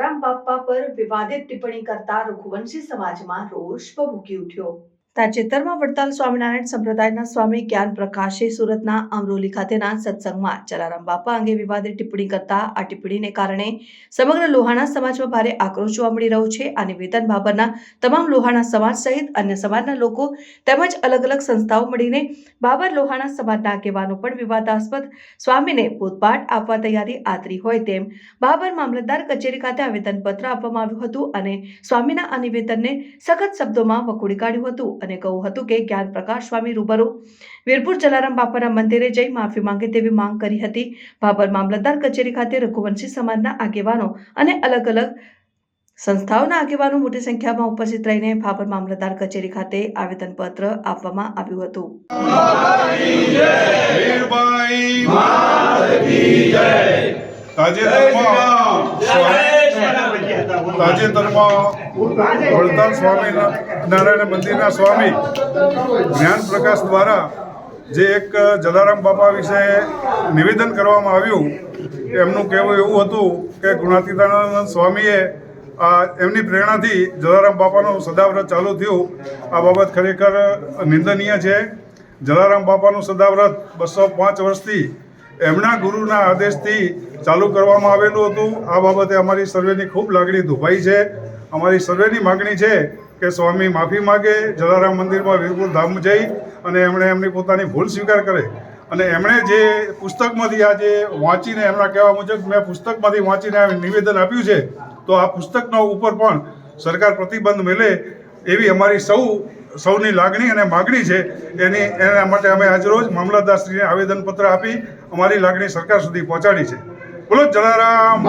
જલારામ બાપા પર વિવાદિત ટિપ્પણી કરતા રઘુવંશી સમાજમાં રોષ ભભૂકી ઉઠ્યો। તાજેતરમાં વડતાલ સ્વામિનારાયણ સંપ્રદાયના સ્વામી જ્ઞાન પ્રકાશે સુરતના અમરોલી ખાતેના સત્સંગમાં જલારામ બાપા અંગે વિવાદિત ટિપ્પણી કરતા આ ટિપ્પણીને કારણે સમગ્ર લોહાણા સમાજમાં ભારે આક્રોશ જોવા મળી રહ્યો છે। આ નિવેદન બાબરના તમામ લોહાણા સમાજ સહિત અન્ય સમાજના લોકો તેમજ અલગ અલગ સંસ્થાઓ મળીને બાબર લોહાણા સમાજના આગેવાનો પણ વિવાદાસ્પદ સ્વામીને બોધપાઠ આપવા તૈયારી આદરી હોય તેમ બાબર મામલતદાર કચેરી ખાતે આવેદનપત્ર આપવામાં આવ્યું હતું અને સ્વામીના આ નિવેદનને સખત શબ્દોમાં વખોડી કાઢ્યું હતું અને કહ્યું હતું કે જ્ઞાન પ્રકાશ સ્વામી રૂબરૂ વીરપુર જલારામ બાપાના મંદિરે જઈ માફી માંગે તેવી માંગ કરી હતી। બાબર મામલતદાર કચેરી ખાતે રઘુવંશી સમાજના આગેવાનો અને અલગ અલગ સંસ્થાઓના આગેવાનો મોટી સંખ્યામાં ઉપસ્થિત રહીને બાબર મામલતદાર કચેરી ખાતે આવેદનપત્ર આપવામાં આવ્યું હતું। તાજેતરમાં વડતાલ સ્વામિનારાયણ મંદિરના સ્વામી જ્ઞાન પ્રકાશ દ્વારા જે એક જલારામ બાપા વિશે નિવેદન કરવામાં આવ્યું, એમનું કહેવું એવું હતું કે ગુણાતીતાનંદ સ્વામીએ એમની પ્રેરણાથી જલારામ બાપાનું સદાવ્રત ચાલુ થયું। આ બાબત ખરેખર નિંદનીય છે। જલારામ બાપાનું સદાવ્રત 205 વર્ષથી એમના ગુરુના આદેશથી ચાલુ કરવામાં આવેલું હતું। આ બાબતે અમારી સર્વેની ખૂબ લાગણી દુભાઈ છે। અમારી સર્વેની માગણી છે કે સ્વામી માફી માગે, જલારામ મંદિરમાં વીરપુર ધામ જઈ અને એમણે એમની પોતાની ભૂલ સ્વીકાર કરે અને એમણે જે પુસ્તકમાંથી આજે વાંચીને એમના કહેવા મુજબ મેં પુસ્તકમાંથી વાંચીને નિવેદન આપ્યું છે, તો આ પુસ્તકના ઉપર પણ સરકાર પ્રતિબંધ મેલે એવી અમારી સૌની લાગણી અને માગણી છે। એના માટે અમે આજરોજ મામલતદારશ્રીને આવેદનપત્ર આપી અમારી લાગણી સરકાર સુધી પહોંચાડી છે। બોલો જલારામ।